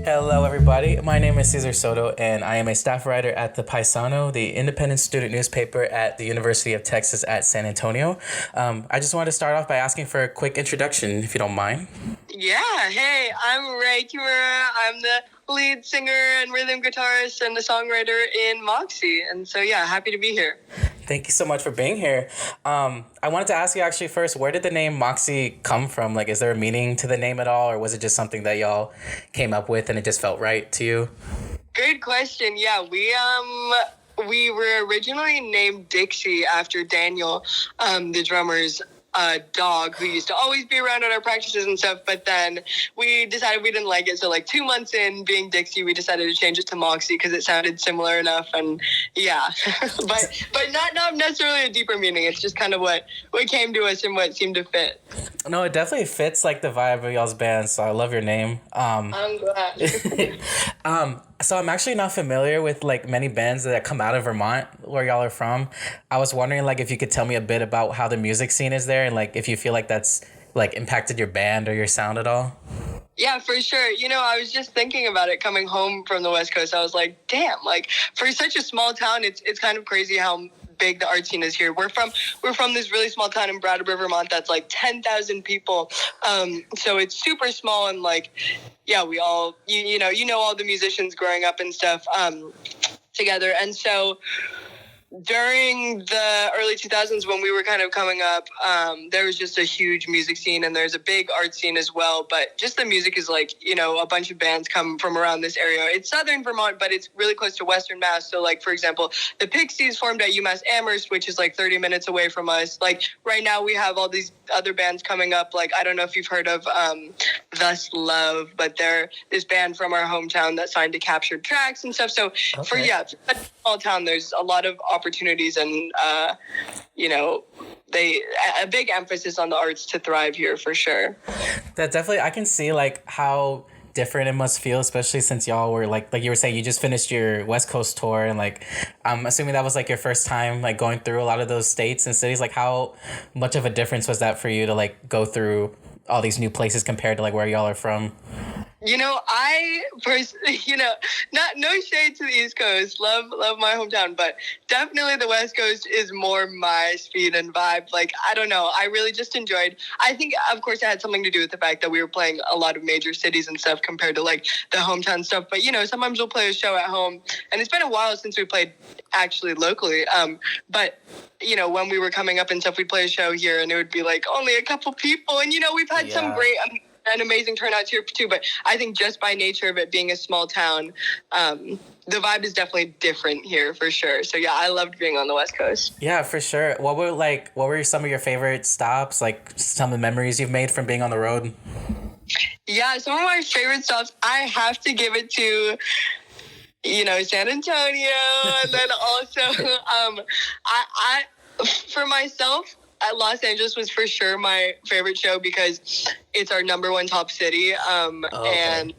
Hello, everybody. My name is Cesar Soto, and I am a staff writer at the Paisano, the independent student newspaper at the University of Texas at San Antonio. I just wanted to start off by asking for a quick introduction, if you don't mind. Yeah, hey, I'm Rei Kimura. I'm the lead singer and rhythm guitarist and the songwriter in Moxie. And so, yeah, happy to be here. Thank you so much for being here. I wanted to ask you actually first, where did the name Moxie come from? Like, is there a meaning to the name at all, or was it just something that y'all came up with and it just felt right to you? Good question. Yeah, we were originally named Dixie after Daniel, the drummer's dog who used to always be around at our practices and stuff, but then we decided we didn't like it, so like 2 months in being Dixie, we decided to change it to Moxie because it sounded similar enough. And yeah, but not necessarily a deeper meaning. It's just kind of what came to us and what seemed to fit. No, it definitely fits like the vibe of y'all's band, so I love your name. I'm glad. So I'm actually not familiar with like many bands that come out of Vermont, where y'all are from. I was wondering like if you could tell me a bit about how the music scene is there, and like if you feel like that's like impacted your band or your sound at all. Yeah, for sure. You know, I was just thinking about it coming home from the West Coast. I was like, damn, like for such a small town, it's kind of crazy how big the art scene is here. We're from this really small town in Brattleboro, Vermont that's like 10,000 people. So it's super small, and like, yeah, we all you know all the musicians growing up and stuff together. And so during the early 2000s when we were kind of coming up, there was just a huge music scene, and there's a big art scene as well. But just the music is like, you know, a bunch of bands come from around this area. It's southern Vermont, but it's really close to Western Mass. So like, for example, the Pixies formed at UMass Amherst, which is like 30 minutes away from us. Like right now we have all these other bands coming up. Like, I don't know if you've heard of Thus Love, but they're this band from our hometown that signed to Captured Tracks and stuff. So Okay. for a small town, there's a lot of opportunities, and you know, a big emphasis on the arts to thrive here for sure. That definitely, I can see like how different it must feel, especially since y'all were like you were saying, you just finished your West Coast tour, and like I'm assuming that was like your first time like going through a lot of those states and cities. Like how much of a difference was that for you to like go through all these new places compared to like where y'all are from? You know, no shade to the East Coast. Love my hometown, but definitely the West Coast is more my speed and vibe. Like, I don't know. I really just enjoyed, I think, of course, it had something to do with the fact that we were playing a lot of major cities and stuff compared to like the hometown stuff. But, you know, sometimes we'll play a show at home, and it's been a while since we played actually locally. But you know, when we were coming up and stuff, we'd play a show here, and it would be like only a couple people. And, you know, we've had some great and amazing turnouts here too. But I think just by nature of it being a small town, the vibe is definitely different here for sure. So yeah, I loved being on the West Coast. Yeah, for sure. What were some of your favorite stops? Like some of the memories you've made from being on the road? Yeah, some of my favorite stops, I have to give it to, you know, San Antonio. And then also, I for myself, Los Angeles was for sure my favorite show because it's our number one top city. And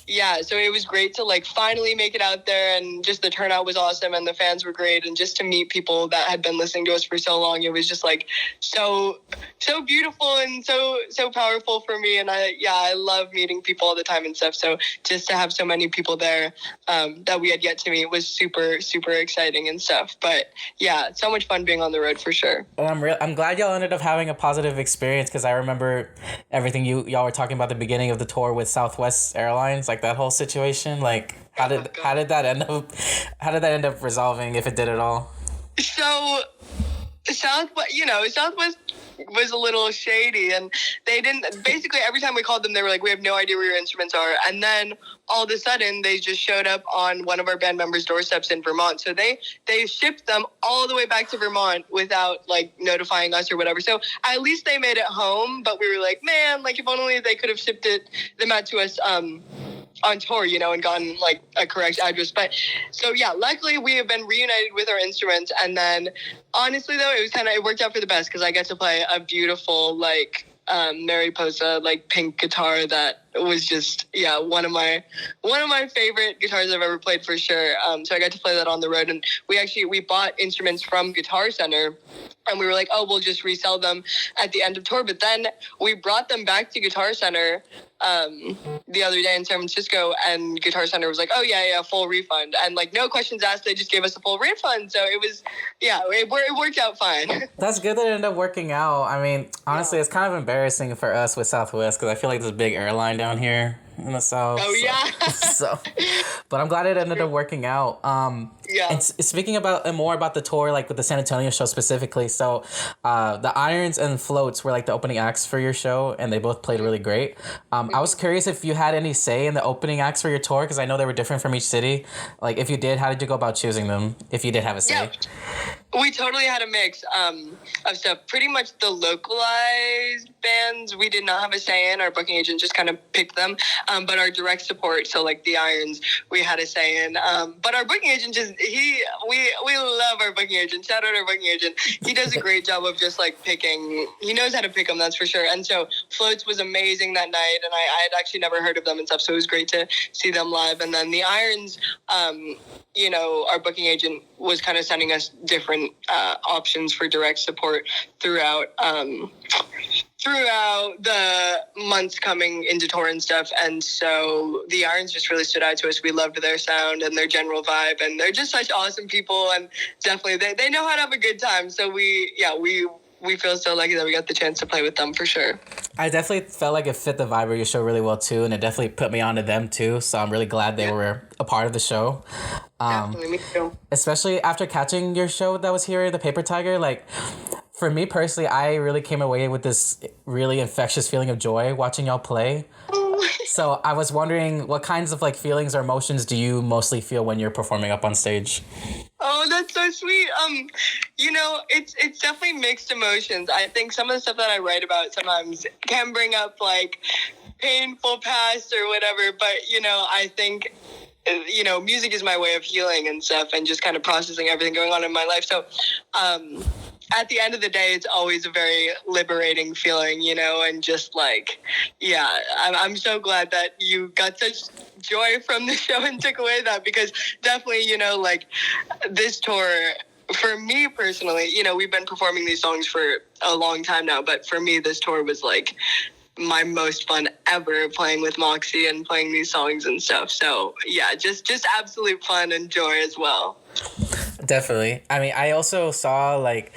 yeah, so it was great to like finally make it out there, and just the turnout was awesome, and the fans were great, and just to meet people that had been listening to us for so long, it was just like so beautiful and so powerful for me. And I love meeting people all the time and stuff. So just to have so many people there that we had yet to meet was super exciting and stuff. But yeah, so much fun being on the road for sure. Well, I'm glad y'all ended up having a positive experience, because I remember everything y'all were talking about at the beginning of the tour with Southwest Airlines, like that whole situation. Like how did that end up resolving, if it did at all? So Southwest was a little shady, and they didn't, basically every time we called them, they were like, we have no idea where your instruments are. And then all of a sudden they just showed up on one of our band members' doorsteps in Vermont. So they shipped them all the way back to Vermont without like notifying us or whatever. So at least they made it home, but we were like, man, like if only they could have shipped them out to us on tour, you know, and gotten like a correct address. But so yeah, luckily we have been reunited with our instruments. And then honestly though, it worked out for the best, because I get to play a beautiful like Mariposa like pink guitar that was just one of my favorite guitars I've ever played for sure. So I got to play that on the road, and we bought instruments from Guitar Center. And we were like, oh, we'll just resell them at the end of tour. But then we brought them back to Guitar Center the other day in San Francisco, and Guitar Center was like, oh, yeah, full refund. And like, no questions asked, they just gave us a full refund. So it was, it worked out fine. That's good that it ended up working out. I mean, honestly, it's kind of embarrassing for us with Southwest because I feel like there's a big airline down here in the South. Oh, yeah. So, but I'm glad it ended up working out. And speaking more about the tour, like with the San Antonio show specifically, so the Irons and Floats were like the opening acts for your show, and they both played really great. I was curious if you had any say in the opening acts for your tour, because I know they were different from each city. Like, if you did, how did you go about choosing them, if you did have a say? Yeah. We totally had a mix of stuff. Pretty much the localized bands we did not have a say in. Our booking agent just kind of picked them. But our direct support, so like the Irons, we had a say in. But our booking agent we love our booking agent. Shout out our booking agent. He does a great job of just like picking. He knows how to pick them, that's for sure. And so Floats was amazing that night, and I had actually never heard of them and stuff, so it was great to see them live. And then the Irons, our booking agent was kind of sending us different options for direct support throughout the months coming into tour and stuff. And so the Irons just really stood out to us. We loved their sound and their general vibe, and they're just such awesome people, and definitely they know how to have a good time. So we feel so lucky that we got the chance to play with them for sure. I definitely felt like it fit the vibe of your show really well too, and it definitely put me onto them too. So I'm really glad they were a part of the show. Definitely, me too. Especially after catching your show that was here, the Paper Tiger, like, for me personally, I really came away with this really infectious feeling of joy watching y'all play. So I was wondering, what kinds of like feelings or emotions do you mostly feel when you're performing up on stage? Oh, that's so sweet. It's definitely mixed emotions. I think some of the stuff that I write about sometimes can bring up like painful past or whatever, but I think music is my way of healing and stuff, and just kind of processing everything going on in my life. So at the end of the day, it's always a very liberating feeling, and just like, I'm so glad that you got such joy from the show and took away that, because definitely, like this tour, for me personally, we've been performing these songs for a long time now, but for me, this tour was like my most fun ever, playing with Moxie and playing these songs and stuff. So just absolute fun and joy as well. Definitely. I mean, I also saw like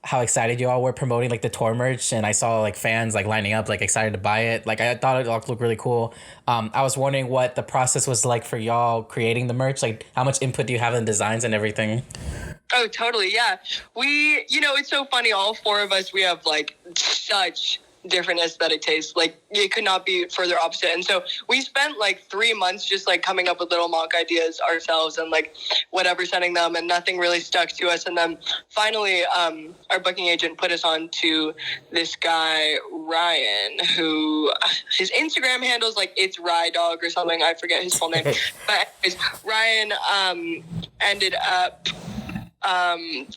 how excited you all were promoting like the tour merch, and I saw like fans like lining up like excited to buy it. Like, I thought it all looked really cool. I was wondering what the process was like for y'all creating the merch. Like, how much input do you have in designs and everything? Oh, totally. Yeah. We, it's so funny. All four of us, we have like such different aesthetic tastes. Like, it could not be further opposite. And so we spent like 3 months just like coming up with little mock ideas ourselves and like whatever, sending them, and nothing really stuck to us. And then finally our booking agent put us on to this guy Ryan, who his Instagram handle's like It's Rye Dog or something, I forget his full name. But anyways, Ryan ended up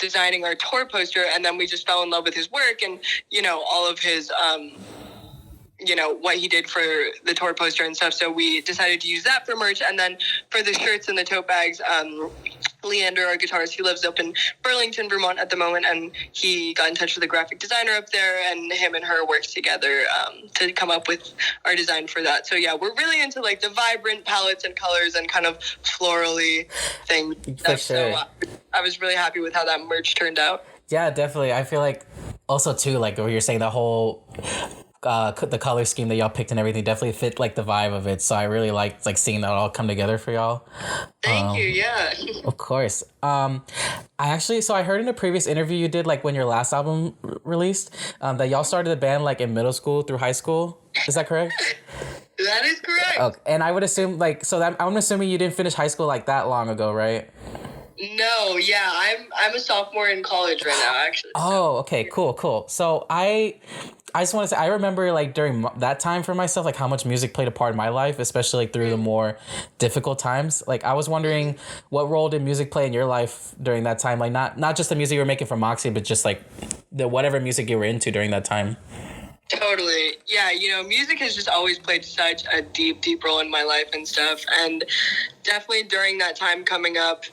designing our tour poster, and then we just fell in love with his work and all of his what he did for the tour poster and stuff. So we decided to use that for merch. And then for the shirts and the tote bags, Leander, our guitarist, he lives up in Burlington, Vermont at the moment, and he got in touch with a graphic designer up there, and him and her worked together to come up with our design for that. So we're really into like the vibrant palettes and colors and kind of florally things. For sure. So I was really happy with how that merch turned out. Yeah, definitely. I feel like also too, like what you're saying, the whole the color scheme that y'all picked and everything definitely fit like the vibe of it. So I really liked like seeing that all come together for y'all. Thank you. Yeah. Of course. I heard in a previous interview you did like when your last album released that y'all started the band like in middle school through high school. Is that correct? That is correct. Okay. And I would assume like, so that I'm assuming you didn't finish high school like that long ago, right? No, I'm a sophomore in college right now, actually. Oh, okay, cool. So I just want to say, I remember like during that time for myself, like how much music played a part in my life, especially like through the more difficult times. Like, I was wondering, what role did music play in your life during that time? Like, not just the music you were making for Moxie, but just like the whatever music you were into during that time. Totally. Yeah, music has just always played such a deep, deep role in my life and stuff. And definitely during that time coming up,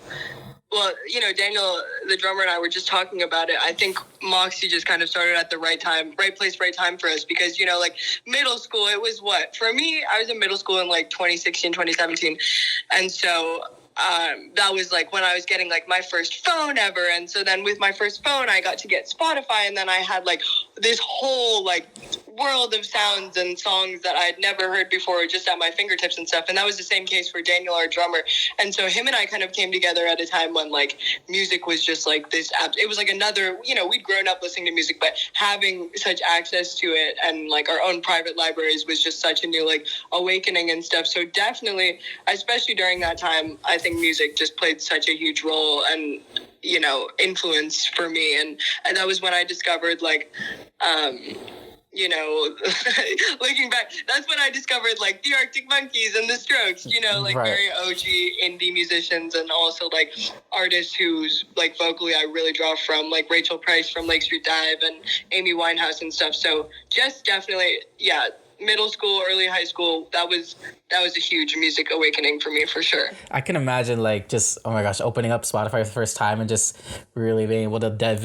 well, Daniel, the drummer, and I were just talking about it. I think Moxie just kind of started at the right time, right place, right time for us because, like middle school, it was what? For me, I was in middle school in like 2016, 2017. And so that was like when I was getting like my first phone ever. And so then with my first phone, I got to get Spotify. And then I had like this whole like world of sounds and songs that I'd never heard before just at my fingertips and stuff. And that was the same case for Daniel, our drummer. And so him and I kind of came together at a time when like music was just like this, it was like another, we'd grown up listening to music, but having such access to it and like our own private libraries was just such a new like awakening and stuff. So definitely, especially during that time, I think music just played such a huge role and, influence for me. And that was when I discovered like, looking back, that's when I discovered like the Arctic Monkeys and the Strokes, like Right. very OG indie musicians and also like artists whose like vocally I really draw from, like Rachel Price from Lake Street Dive and Amy Winehouse and stuff. So just definitely, yeah, middle school, early high school, that was a huge music awakening for me for sure. I can imagine like just, oh my gosh, opening up Spotify for the first time and just really being able to dive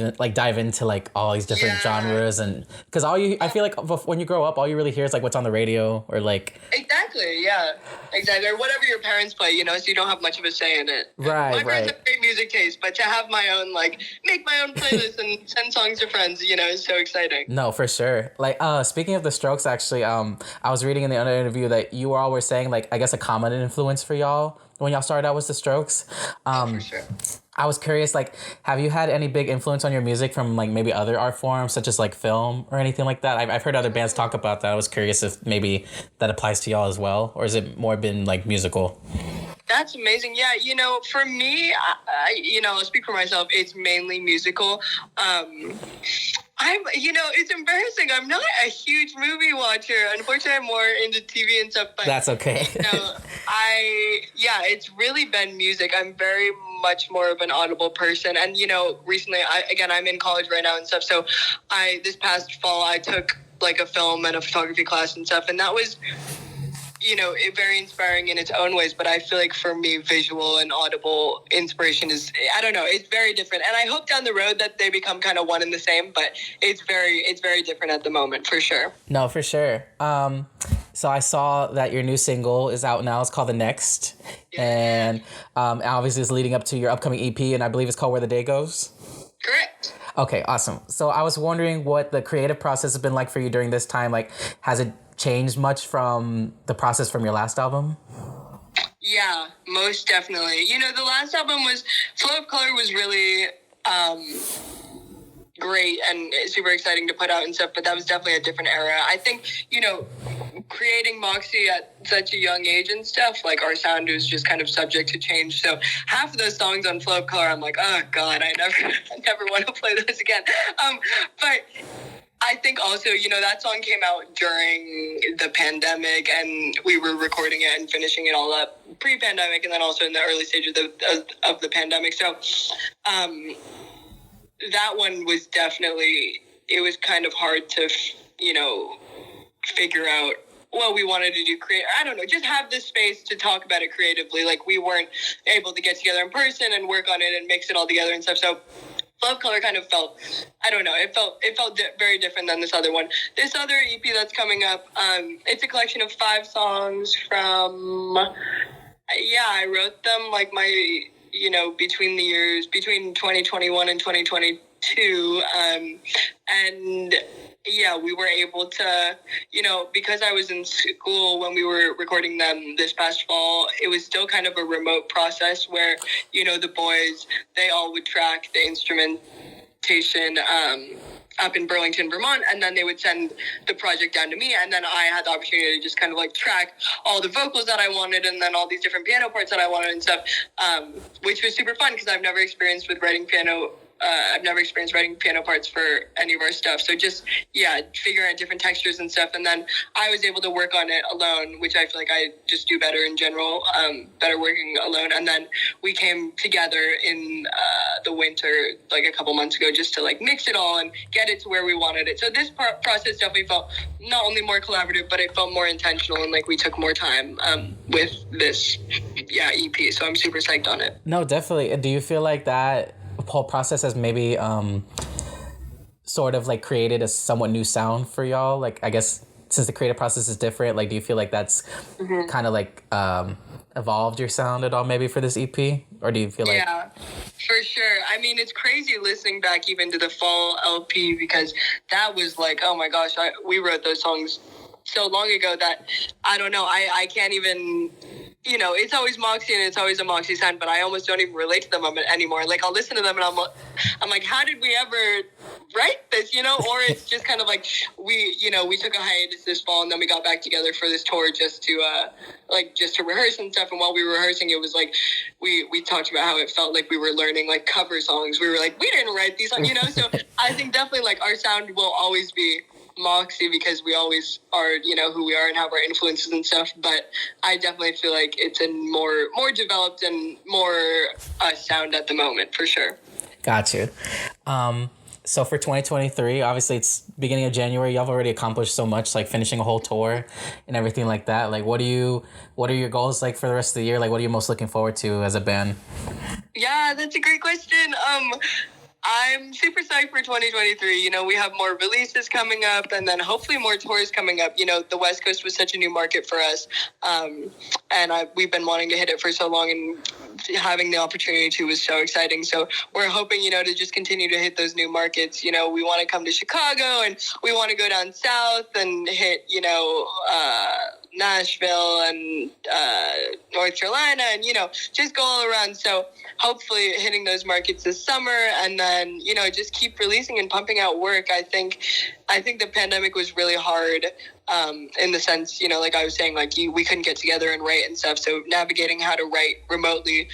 into like all these different genres. And because I feel like when you grow up, all you really hear is like what's on the radio or like. Exactly. Yeah, exactly. Or whatever your parents play, so you don't have much of a say in it. Right. My parents have great music taste, but to have my own, like make my own playlist and send songs to friends, is so exciting. No, for sure. Like, speaking of the Strokes, actually, I was reading in the other interview that you all were saying, like, I guess a common influence for y'all when y'all started out was the Strokes. For sure. I was curious, like, have you had any big influence on your music from, like, maybe other art forms, such as, like, film or anything like that? I've heard other bands talk about that. I was curious if maybe that applies to y'all as well, or is it more been, like, musical? That's amazing. Yeah, for me, I'll speak for myself. It's mainly musical. It's embarrassing. I'm not a huge movie watcher. Unfortunately, I'm more into TV and stuff. But that's okay. It's really been music. I'm very much more of an audible person. And, recently, I'm in college right now and stuff. So this past fall, I took like a film and a photography class and stuff. And that was, very inspiring in its own ways. But I feel like for me, visual and audible inspiration is, I don't know, it's very different. And I hope down the road that they become kind of one and the same, but it's very different at the moment, for sure. No, for sure. So I saw that your new single is out now. It's called The Next. Yeah. And obviously it's leading up to your upcoming EP, and I believe it's called Where the Day Goes. Correct. Okay, awesome. So I was wondering what the creative process has been like for you during this time. Like, has it changed much from the process from your last album? Yeah, most definitely. The last album was, Flow of Color was really great and super exciting to put out and stuff, but that was definitely a different era. I think, creating Moxie at such a young age and stuff, like our sound was just kind of subject to change. So half of those songs on Flow of Color, I'm like, oh God, I never want to play those again. But I think also, that song came out during the pandemic and we were recording it and finishing it all up pre-pandemic and then also in the early stages of the pandemic. So that one was definitely, it was kind of hard to, figure out what we wanted to do, I don't know, just have this space to talk about it creatively. Like we weren't able to get together in person and work on it and mix it all together and stuff. So Love Color kind of felt, I don't know, it felt very different than this other one. This other EP that's coming up, it's a collection of 5 songs from, I wrote them like between 2021 and 2022. And we were able to, because I was in school when we were recording them this past fall, it was still kind of a remote process where, the boys, they all would track the instrumentation up in Burlington, Vermont, and then they would send the project down to me, and then I had the opportunity to just kind of like track all the vocals that I wanted and then all these different piano parts that I wanted and stuff, which was super fun because I've never experienced with writing piano I've never experienced writing piano parts for any of our stuff. So just, figuring out different textures and stuff. And then I was able to work on it alone, which I feel like I just do better in general, better working alone. And then we came together in the winter, like a couple months ago, just to like mix it all and get it to where we wanted it. So this process definitely felt not only more collaborative, but it felt more intentional, and like we took more time with this EP. So I'm super psyched on it. No, definitely. Do you feel like that whole process has maybe sort of like created a somewhat new sound for y'all? Like, I guess since the creative process is different, like, do you feel like that's kind of like evolved your sound at all maybe for this EP? Or do you feel like... Yeah, for sure. I mean, it's crazy listening back even to the fall LP, because that was like, oh my gosh, we wrote those songs so long ago that I don't know, I can't even, you know, it's always Moxie and it's always a Moxie sound, but I almost don't even relate to them anymore. Like, I'll listen to them and I'm like, how did we ever write this, you know? Or it's just kind of like we took a hiatus this fall, and then we got back together for this tour just to rehearse and stuff. And while we were rehearsing, it was like we talked about how it felt like we were learning like cover songs. We were like, we didn't write these songs, you know? So I think definitely like our sound will always be Moxie, because we always are, you know, who we are and have our influences and stuff. But I definitely feel like it's a more developed and more sound at the moment, for sure. Got you. So for 2023, obviously it's beginning of January. Y'all have already accomplished so much, like finishing a whole tour and everything like that. Like, what are your goals like for the rest of the year? Like, what are you most looking forward to as a band? Yeah, that's a great question. I'm super psyched for 2023. You know, we have more releases coming up, and then hopefully more tours coming up. You know, the West Coast was such a new market for us, and we've been wanting to hit it for so long, and having the opportunity to was so exciting. So we're hoping, you know, to just continue to hit those new markets. You know, we want to come to Chicago, and we want to go down south and hit, you know, Nashville and North Carolina, and, you know, just go all around. So hopefully hitting those markets this summer, and then, you know, just keep releasing and pumping out work. I think the pandemic was really hard, in the sense, you know, like I was saying, like we couldn't get together and write and stuff. So navigating how to write remotely,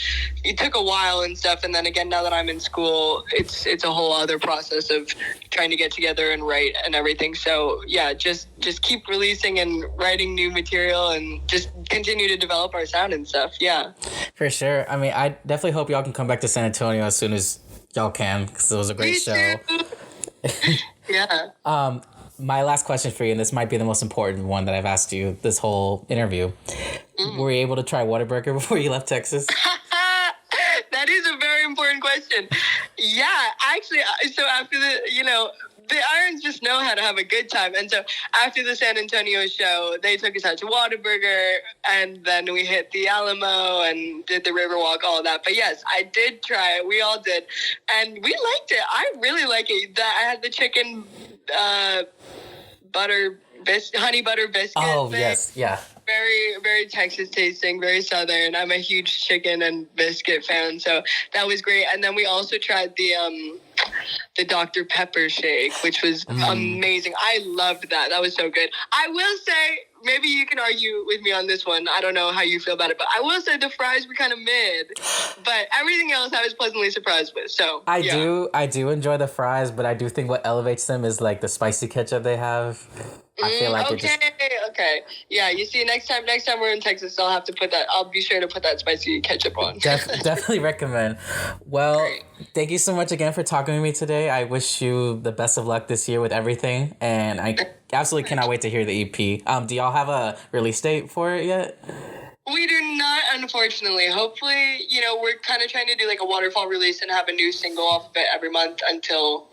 it took a while and stuff. And then again, now that I'm in school, it's a whole other process of trying to get together and write and everything. So yeah, just keep releasing and writing new material, and just continue to develop our sound and stuff. Yeah, for sure. I mean, I definitely hope y'all can come back to San Antonio as soon as y'all can, because it was a great show. Yeah. My last question for you, and this might be the most important one that I've asked you this whole interview. Were you able to try Whataburger before you left Texas? That is a very important question. Yeah, actually, so after the Irons just know how to have a good time. And so after the San Antonio show, they took us out to Whataburger, and then we hit the Alamo and did the Riverwalk, all of that. But yes, I did try it. We all did. And we liked it. I really like it. I had the chicken honey butter biscuit. Oh, thing. yes. Yeah. Very, very Texas tasting, very Southern. I'm a huge chicken and biscuit fan, so that was great. And then we also tried the Dr. Pepper shake, which was amazing. I loved that. That was so good. I will say, maybe you can argue with me on this one. I don't know how you feel about it, but I will say the fries were kind of mid, but everything else I was pleasantly surprised with. So I do enjoy the fries, but I do think what elevates them is like the spicy ketchup they have. I feel like okay. Yeah, you see, next time we're in Texas, I'll be sure to put that spicy ketchup on. Definitely recommend. Well, great. Thank you so much again for talking to me today. I wish you the best of luck this year with everything, and I absolutely cannot wait to hear the EP. Do y'all have a release date for it yet? We do not, unfortunately. Hopefully, you know, we're kind of trying to do like a waterfall release and have a new single off of it every month until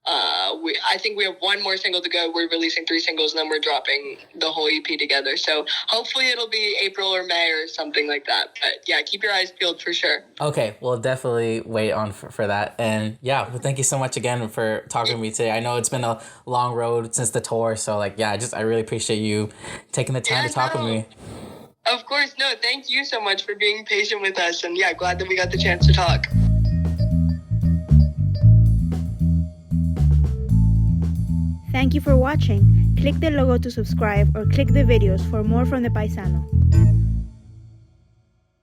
I think we have one more single to go. We're releasing 3 singles, and then we're dropping the whole EP together. So hopefully it'll be April or May or something like that. But yeah, keep your eyes peeled for sure. Okay, we'll definitely wait on for that. And yeah, well, thank you so much again for talking to me today. I know it's been a long road since the tour, so like, yeah, I really appreciate you taking the time to talk with me. Of course. No, thank you so much for being patient with us. And yeah, glad that we got the chance to talk. Thank you for watching. Click the logo to subscribe or click the videos for more from the Paisano.